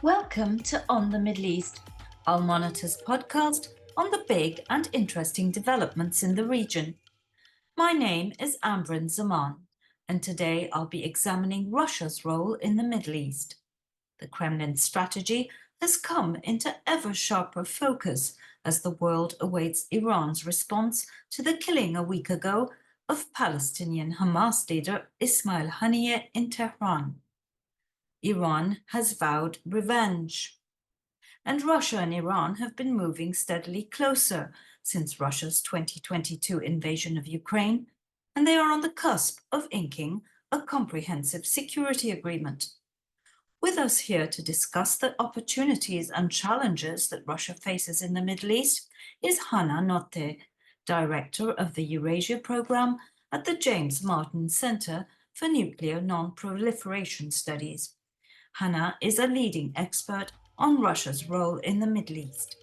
Welcome to On the Middle East, Al Monitor's podcast on the big and interesting developments in the region. My name is Ambryn Zaman, and today I'll be examining Russia's role in the Middle East. The Kremlin strategy has come into ever sharper focus as the world awaits Iran's response to the killing a week ago of Palestinian Hamas leader Ismail Haniyeh in Tehran. Iran has vowed revenge. And Russia and Iran have been moving steadily closer since Russia's 2022 invasion of Ukraine, and they are on the cusp of inking a comprehensive security agreement. With us here to discuss the opportunities and challenges that Russia faces in the Middle East is Hanna Notte, Director of the Eurasia Program at the James Martin Center for Nuclear Non Proliferation Studies. Hanna is a leading expert on Russia's role in the Middle East.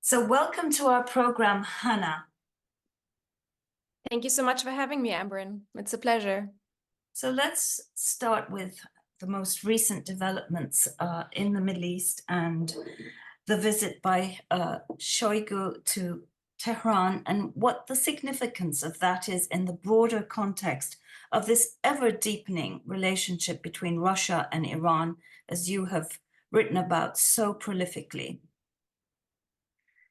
So welcome to our program, Hanna. Thank you so much for having me, Ambryn. It's a pleasure. So let's start with the most recent developments in the Middle East and the visit by Shoigu to Tehran and what the significance of that is in the broader context of this ever-deepening relationship between Russia and Iran, as you have written about so prolifically.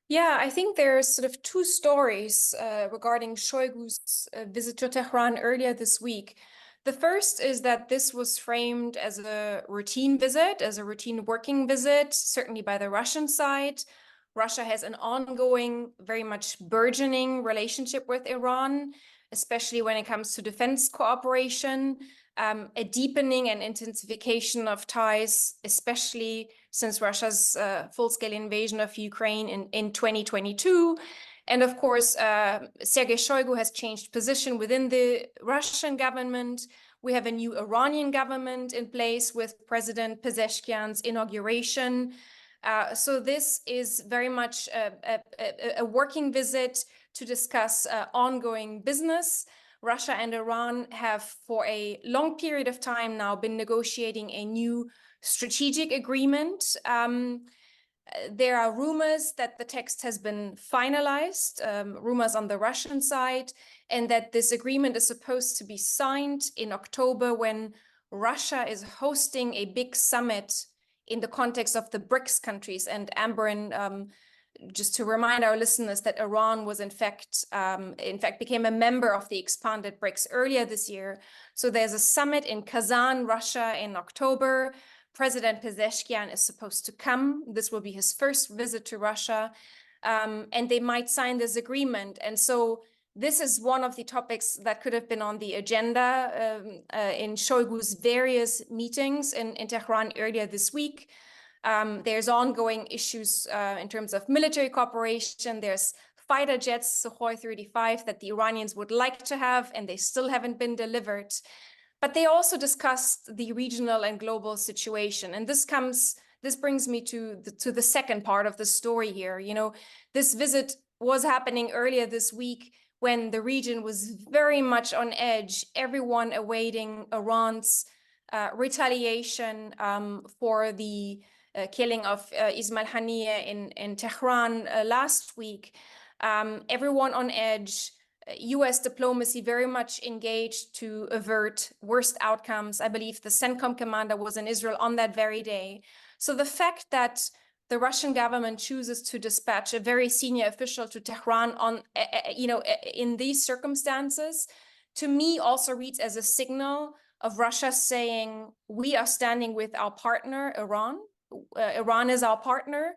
Yeah, I think there's sort of two stories regarding Shoigu's visit to Tehran earlier this week. The first is that this was framed as a routine visit, as a routine working visit, certainly by the Russian side. Russia has an ongoing, very much burgeoning relationship with Iran, especially when it comes to defense cooperation, a deepening and intensification of ties, especially since Russia's full-scale invasion of Ukraine in 2022. And of course, Sergei Shoigu has changed position within the Russian government. We have a new Iranian government in place with President Pezeshkian's inauguration. So this is very much a working visit to discuss ongoing business. Russia and Iran have for a long period of time now been negotiating a new strategic agreement. There are rumors that the text has been finalized, rumors on the Russian side, and that this agreement is supposed to be signed in October when Russia is hosting a big summit in the context of the BRICS countries. And Ambryn, just to remind our listeners that Iran was in fact became a member of the expanded BRICS earlier this year. So there's a summit in Kazan, Russia in October. President Pezeshkian is supposed to come. This will be his first visit to Russia, and they might sign this agreement. And so this is one of the topics that could have been on the agenda in Shoigu's various meetings in Tehran earlier this week. There's ongoing issues in terms of military cooperation. There's fighter jets, Sukhoi 35, that the Iranians would like to have, and they still haven't been delivered. But they also discussed the regional and global situation. And this brings me to the second part of the story here. You know, this visit was happening earlier this week when the region was very much on edge, everyone awaiting Iran's retaliation for the killing of Ismail Haniyeh in Tehran last week. Everyone on edge, US diplomacy very much engaged to avert worst outcomes. I believe the CENTCOM commander was in Israel on that very day. So the fact that the Russian government chooses to dispatch a very senior official to Tehran in these circumstances, to me also reads as a signal of Russia saying, we are standing with our partner, Iran. Iran is our partner.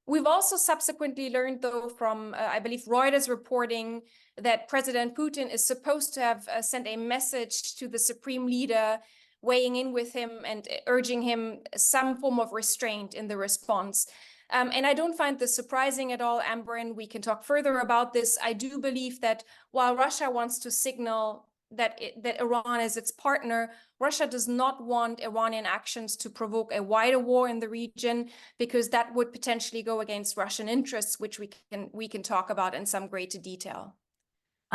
We've also subsequently learned, though, from, I believe, Reuters reporting that President Putin is supposed to have sent a message to the supreme leader, weighing in with him and urging him some form of restraint in the response. And I don't find this surprising at all, Ambryn. We can talk further about this. I do believe that while Russia wants to signal that Iran is its partner, Russia does not want Iranian actions to provoke a wider war in the region, because that would potentially go against Russian interests, which we can talk about in some greater detail.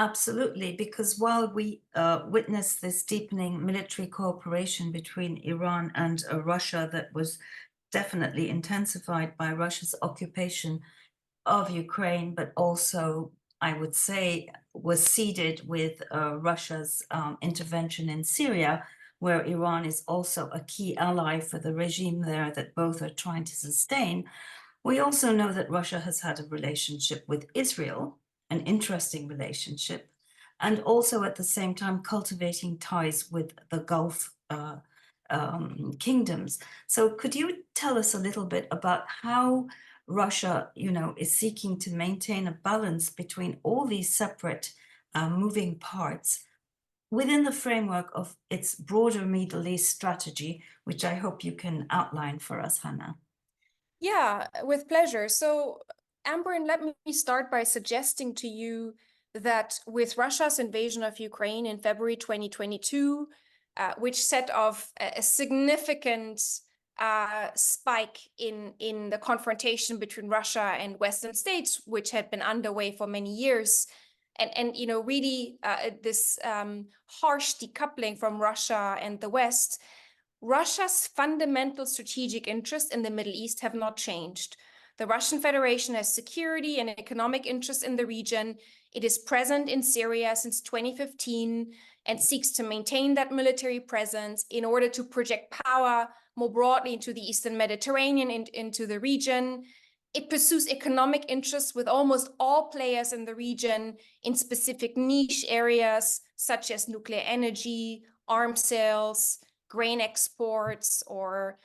Absolutely, because while we witness this deepening military cooperation between Iran and Russia that was definitely intensified by Russia's occupation of Ukraine, but also, I would say, was seeded with Russia's intervention in Syria, where Iran is also a key ally for the regime there that both are trying to sustain. We also know that Russia has had a relationship with Israel, an interesting relationship, and also at the same time cultivating ties with the Gulf kingdoms. So could you tell us a little bit about how Russia, is seeking to maintain a balance between all these separate moving parts within the framework of its broader Middle East strategy, which I hope you can outline for us, Hanna? Yeah, with pleasure. So, Amber, let me start by suggesting to you that with Russia's invasion of Ukraine in February 2022, which set off a significant spike in the confrontation between Russia and Western states, which had been underway for many years, and really this harsh decoupling from Russia and the West. Russia's fundamental strategic interests in the Middle East have not changed. The Russian Federation has security and economic interests in the region. It is present in Syria since 2015 and seeks to maintain that military presence in order to project power more broadly into the Eastern Mediterranean and into the region. It pursues economic interests with almost all players in the region in specific niche areas such as nuclear energy, arms sales, grain exports, or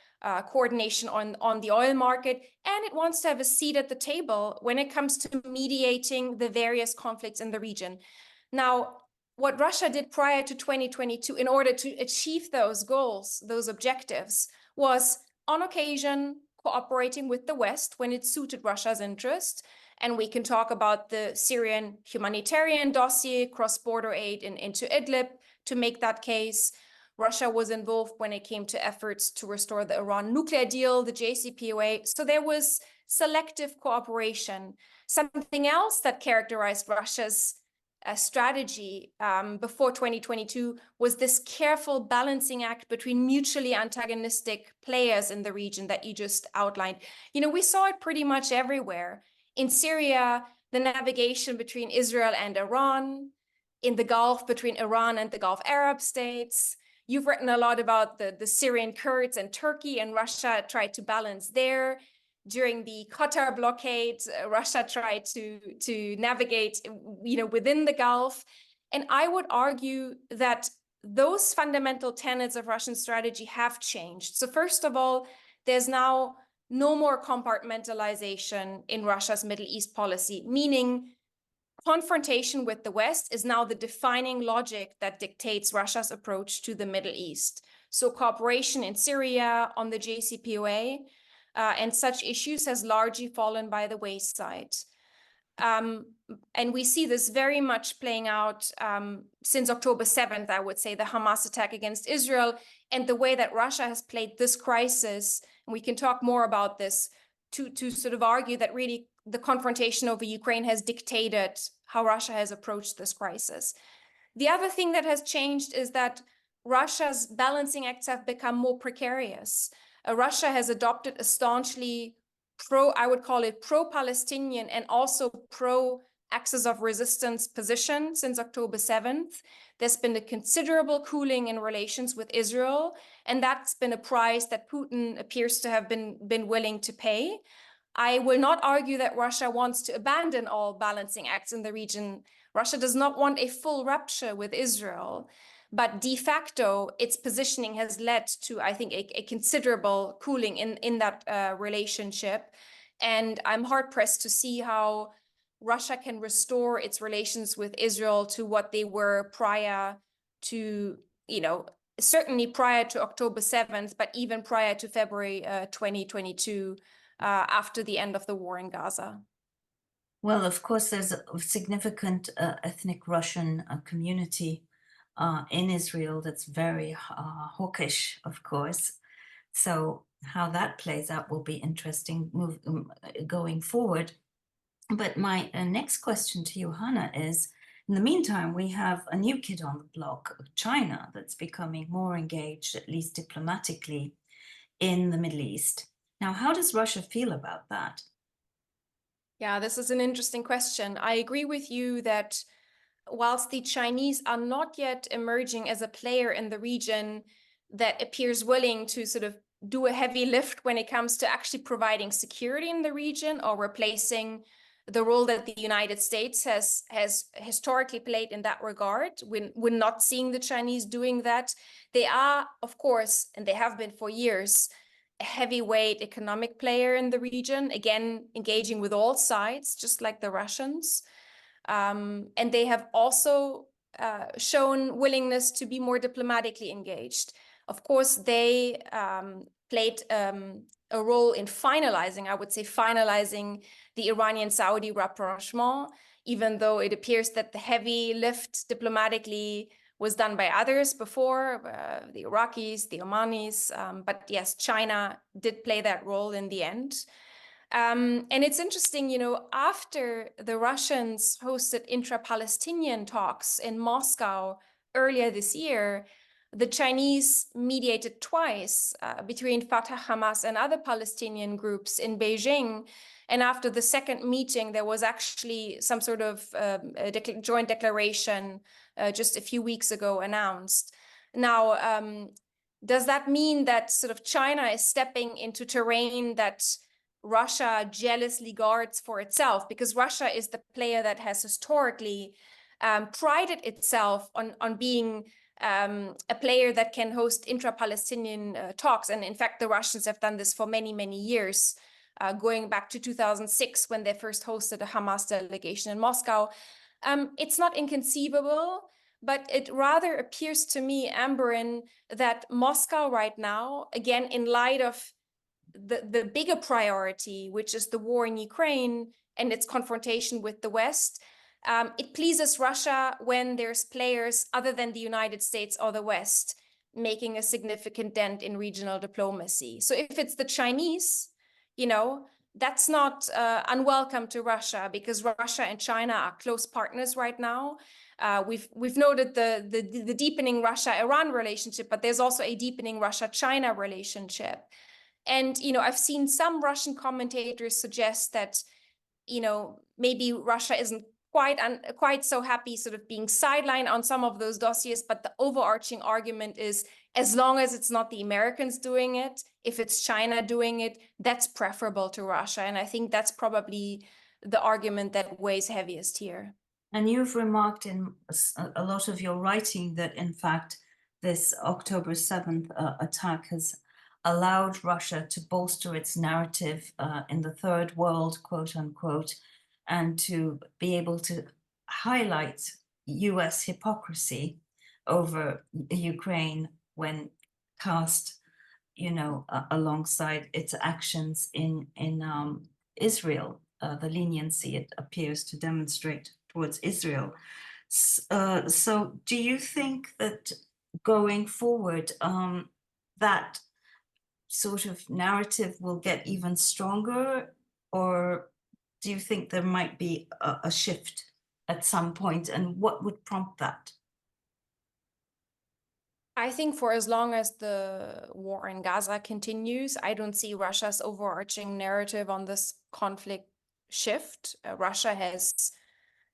coordination on the oil market. And it wants to have a seat at the table when it comes to mediating the various conflicts in the region. Now, what Russia did prior to 2022 in order to achieve those goals, those objectives, was on occasion cooperating with the West when it suited Russia's interest. And we can talk about the Syrian humanitarian dossier, cross-border aid into Idlib to make that case. Russia was involved when it came to efforts to restore the Iran nuclear deal, the JCPOA. So there was selective cooperation. Something else that characterized Russia's strategy before 2022 was this careful balancing act between mutually antagonistic players in the region that you just outlined. We saw it pretty much everywhere. In Syria, the navigation between Israel and Iran, in the Gulf between Iran and the Gulf Arab states. You've written a lot about the Syrian Kurds and Turkey, and Russia tried to balance there. During the Qatar blockade, Russia tried to navigate, within the Gulf. And I would argue that those fundamental tenets of Russian strategy have changed. So first of all, there's now no more compartmentalization in Russia's Middle East policy, meaning confrontation with the West is now the defining logic that dictates Russia's approach to the Middle East. So cooperation in Syria on the JCPOA and such issues has largely fallen by the wayside. And we see this very much playing out since October 7th, I would say, the Hamas attack against Israel, and the way that Russia has played this crisis. And we can talk more about this to sort of argue that really the confrontation over Ukraine has dictated how Russia has approached this crisis. The other thing that has changed is that Russia's balancing acts have become more precarious. Russia has adopted a staunchly I would call it pro-Palestinian and also pro-axis of resistance position since October 7th. There's been a considerable cooling in relations with Israel, and that's been a price that Putin appears to have been willing to pay. I will not argue that Russia wants to abandon all balancing acts in the region. Russia does not want a full rupture with Israel, but de facto, its positioning has led to, I think, a considerable cooling in that relationship. And I'm hard-pressed to see how Russia can restore its relations with Israel to what they were prior to, certainly prior to October 7th, but even prior to February 2022. After the end of the war in Gaza? Well, of course, there's a significant ethnic Russian community in Israel that's very hawkish, of course. So how that plays out will be interesting going forward. But my next question to you, Hanna, is, In the meantime, we have a new kid on the block, China, that's becoming more engaged, at least diplomatically, in the Middle East. Now, how does Russia feel about that? Yeah, this is an interesting question. I agree with you that whilst the Chinese are not yet emerging as a player in the region that appears willing to sort of do a heavy lift when it comes to actually providing security in the region or replacing the role that the United States has historically played in that regard. We're not seeing the Chinese doing that. They are, of course, and they have been for years, a heavyweight economic player in the region, again, engaging with all sides, just like the Russians. And they have also shown willingness to be more diplomatically engaged. Of course, they played a role in finalizing, I would say, finalizing the Iranian-Saudi rapprochement, even though it appears that the heavy lift diplomatically was done by others before, the Iraqis, the Omanis. But yes, China did play that role in the end. And it's interesting, you know, after the Russians hosted intra-Palestinian talks in Moscow earlier this year, the Chinese mediated twice between Fatah, Hamas, and other Palestinian groups in Beijing. And after the second meeting, there was actually some sort of joint declaration just a few weeks ago announced. Now, does that mean that sort of China is stepping into terrain that Russia jealously guards for itself? Because Russia is the player that has historically prided itself on being a player that can host intra-Palestinian talks. And in fact, the Russians have done this for many, many years, going back to 2006 when they first hosted a Hamas delegation in Moscow. It's not inconceivable, but it rather appears to me, Amberin, that Moscow right now, again, in light of the bigger priority, which is the war in Ukraine and its confrontation with the West, it pleases Russia when there's players other than the United States or the West making a significant dent in regional diplomacy. So if it's the Chinese, you know, that's not unwelcome to Russia, because Russia and China are close partners right now. We've noted the deepening Russia-Iran relationship, but there's also a deepening Russia-China relationship. And, you know, I've seen some Russian commentators suggest that, you know, maybe Russia isn't quite so happy sort of being sidelined on some of those dossiers, but the overarching argument is, as long as it's not the Americans doing it, if it's China doing it, that's preferable to Russia. And I think that's probably the argument that weighs heaviest here. And you've remarked in a lot of your writing that, in fact, this October 7th attack has allowed Russia to bolster its narrative in the third world, quote unquote, and to be able to highlight US hypocrisy over Ukraine when cast, you know, alongside its actions in Israel, the leniency it appears to demonstrate towards Israel. So do you think that going forward, that sort of narrative will get even stronger, or do you think there might be a shift at some point, and what would prompt that? I think for as long as the war in Gaza continues, I don't see Russia's overarching narrative on this conflict shift. Russia has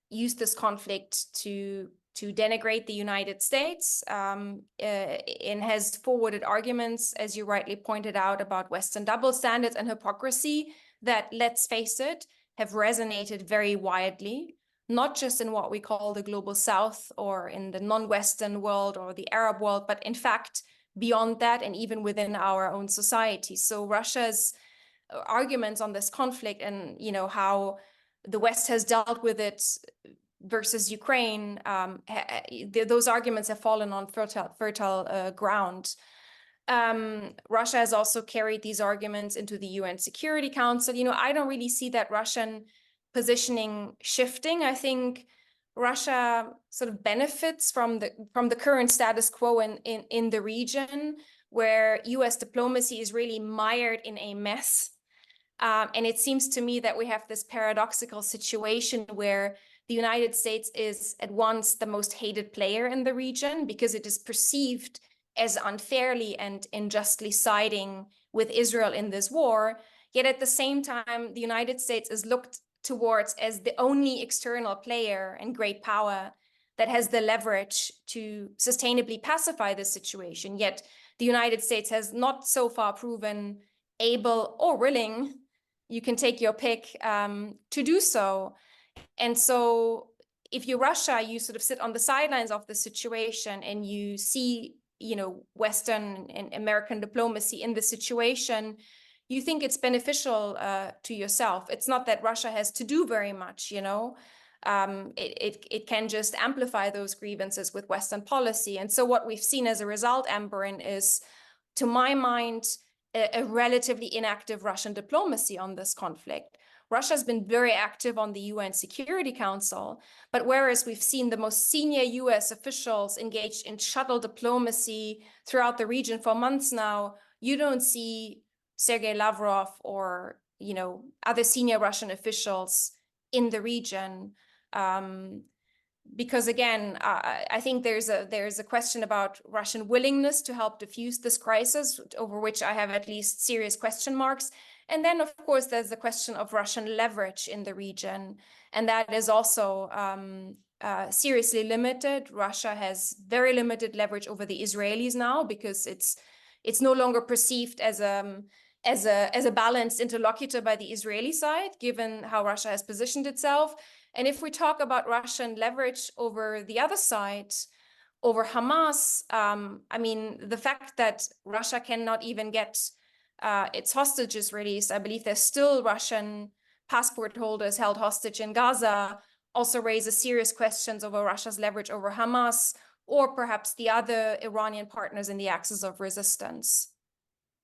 used this conflict to denigrate the United States, and has forwarded arguments, as you rightly pointed out, about Western double standards and hypocrisy that, let's face it, have resonated very widely, not just in what we call the global South or in the non-Western world or the Arab world, but in fact, beyond that and even within our own society. So Russia's arguments on this conflict and, you know, how the West has dealt with it versus Ukraine, those arguments have fallen on fertile ground. Russia has also carried these arguments into the UN Security Council. You know, I don't really see that Russian positioning shifting. I think Russia sort of benefits from the current status quo in the region, where US diplomacy is really mired in a mess. And it seems to me that we have this paradoxical situation where the United States is at once the most hated player in the region because it is perceived as unfairly and unjustly siding with Israel in this war. Yet at the same time, the United States is looked towards as the only external player and great power that has the leverage to sustainably pacify the situation. Yet the United States has not so far proven able or willing, you can take your pick, to do so. And so if you're Russia, you sort of sit on the sidelines of the situation and you see, Western and American diplomacy in the situation, you think it's beneficial to yourself. It's not that Russia has to do very much, it can just amplify those grievances with Western policy. And so what we've seen as a result, Amberin, is, to my mind, a relatively inactive Russian diplomacy on this conflict. Russia's been very active on the UN Security Council, but whereas we've seen the most senior US officials engaged in shuttle diplomacy throughout the region for months now, you don't see Sergei Lavrov or, other senior Russian officials in the region. Because again, I think there's a question about Russian willingness to help diffuse this crisis, over which I have at least serious question marks. And then, of course, there's the question of Russian leverage in the region, and that is also seriously limited. Russia has very limited leverage over the Israelis now because it's no longer perceived as a balanced interlocutor by the Israeli side, given how Russia has positioned itself. And if we talk about Russian leverage over the other side, over Hamas, the fact that Russia cannot even get its hostages released, I believe there's still Russian passport holders held hostage in Gaza, also raises serious questions over Russia's leverage over Hamas, or perhaps the other Iranian partners in the axis of resistance.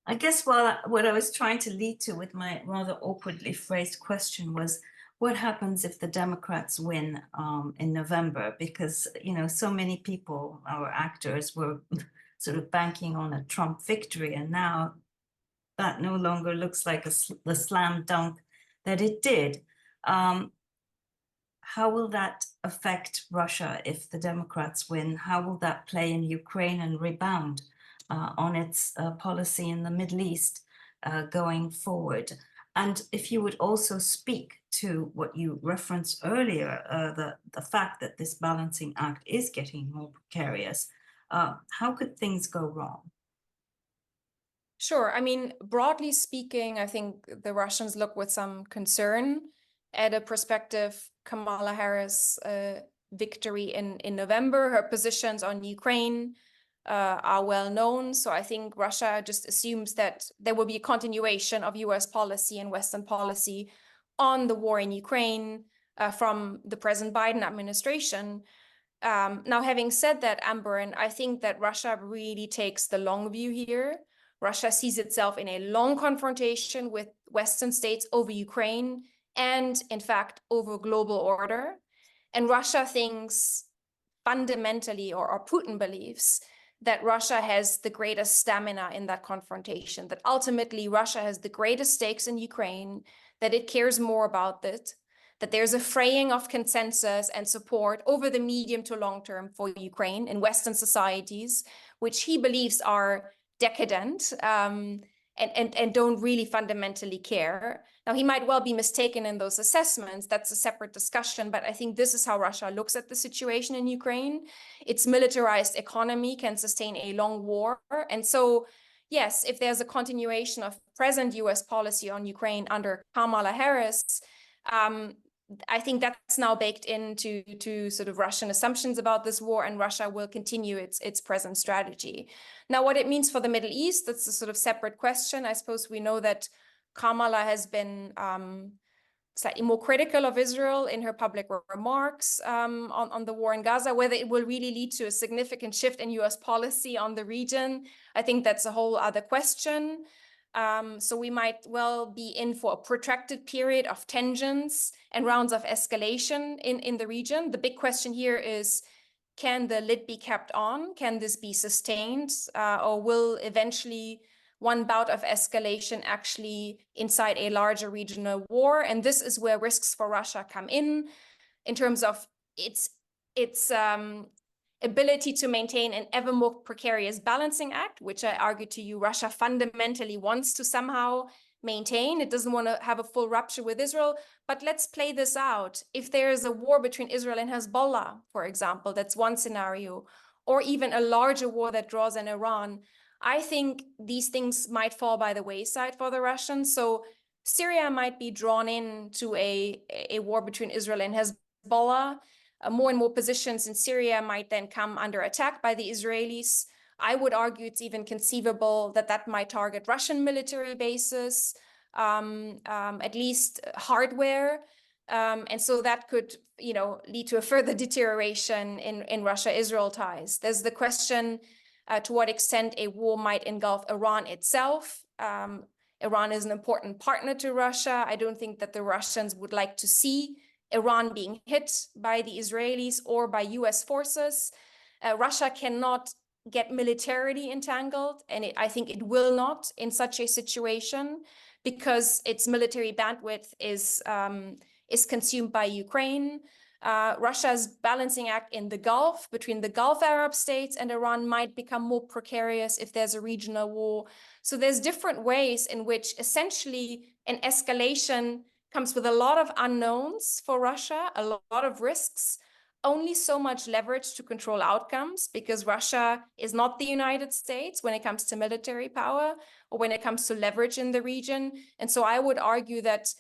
I guess what I was trying to lead to with my rather awkwardly phrased question was, what happens if the Democrats win in November? Because, so many people, our actors, were sort of banking on a Trump victory, and now that no longer looks like the slam dunk that it did. How will that affect Russia if the Democrats win? How will that play in Ukraine and rebound on its policy in the Middle East going forward? And if you would also speak to what you referenced earlier, the fact that this balancing act is getting more precarious, how could things go wrong? Sure. Broadly speaking, I think the Russians look with some concern at a prospective Kamala Harris victory in November. Her positions on Ukraine are well known. So I think Russia just assumes that there will be a continuation of US policy and Western policy on the war in Ukraine from the present Biden administration. Now, having said that, Amberin, I think that Russia really takes the long view here. Russia sees itself in a long confrontation with Western states over Ukraine and, in fact, over global order. And Russia thinks fundamentally, or Putin believes, that Russia has the greatest stamina in that confrontation, that ultimately Russia has the greatest stakes in Ukraine, that it cares more about it, that there's a fraying of consensus and support over the medium to long term for Ukraine in Western societies, which he believes are decadent and don't really fundamentally care. Now, he might well be mistaken in those assessments. That's a separate discussion. But I think this is how Russia looks at the situation in Ukraine. Its militarized economy can sustain a long war. And so, yes, if there's a continuation of present US policy on Ukraine under Kamala Harris, I think that's now baked into sort of Russian assumptions about this war, and Russia will continue its present strategy. Now, what it means for the Middle East, that's a sort of separate question. I suppose we know that Kamala has been slightly more critical of Israel in her public remarks on the war in Gaza. Whether it will really lead to a significant shift in US policy on the region, I think that's a whole other question. So we might well be in for a protracted period of tensions and rounds of escalation in the region. The big question here is, can the lid be kept on? Can this be sustained? Or will eventually one bout of escalation actually incite a larger regional war? And this is where risks for Russia come in. in terms of its ability to maintain an ever more precarious balancing act, which I argue to you, Russia fundamentally wants to somehow maintain. It doesn't want to have a full rupture with Israel. But let's play this out. If there is a war between Israel and Hezbollah, for example, that's one scenario, or even a larger war that draws in Iran, I think these things might fall by the wayside for the Russians. So Syria might be drawn into a war between Israel and Hezbollah. More and more positions in Syria might then come under attack by the Israelis. I would argue it's even conceivable that that might target Russian military bases, at least hardware. And so that could, lead to a further deterioration in Russia-Israel ties. There's the question to what extent a war might engulf Iran itself. Iran is an important partner to Russia. I don't think that the Russians would like to see Iran being hit by the Israelis or by US forces. Russia cannot get militarily entangled, and I think it will not in such a situation because its military bandwidth is consumed by Ukraine. Russia's balancing act in the Gulf between the Gulf Arab states and Iran might become more precarious if there's a regional war. So there's different ways in which essentially an escalation comes with a lot of unknowns for Russia, a lot of risks, only so much leverage to control outcomes because Russia is not the United States when it comes to military power or when it comes to leverage in the region. And so I would argue that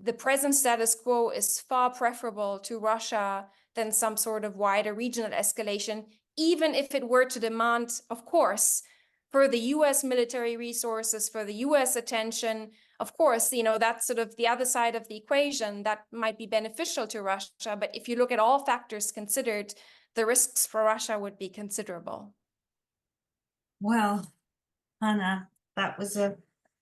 the present status quo is far preferable to Russia than some sort of wider regional escalation, even if it were to demand, of course, for the US military resources, for the US attention. Of course, that's sort of the other side of the equation that might be beneficial to Russia. But if you look at all factors considered, the risks for Russia would be considerable. Well, Hanna, that was a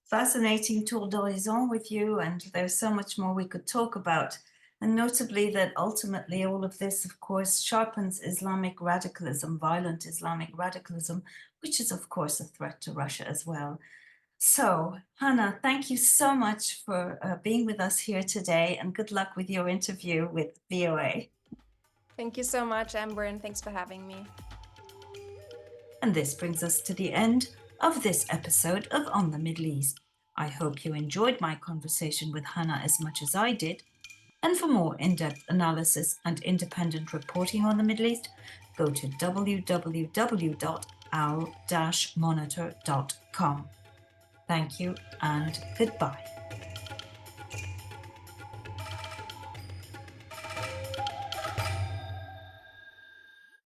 fascinating tour d'horizon with you, and there's so much more we could talk about. And notably that ultimately all of this, of course, sharpens Islamic radicalism, violent Islamic radicalism, which is, of course, a threat to Russia as well. So, Hanna, thank you so much for being with us here today, and good luck with your interview with VOA. Thank you so much, Amber, and thanks for having me. And this brings us to the end of this episode of On the Middle East. I hope you enjoyed my conversation with Hanna as much as I did. And for more in-depth analysis and independent reporting on the Middle East, go to www.our-monitor.com. Thank you and goodbye.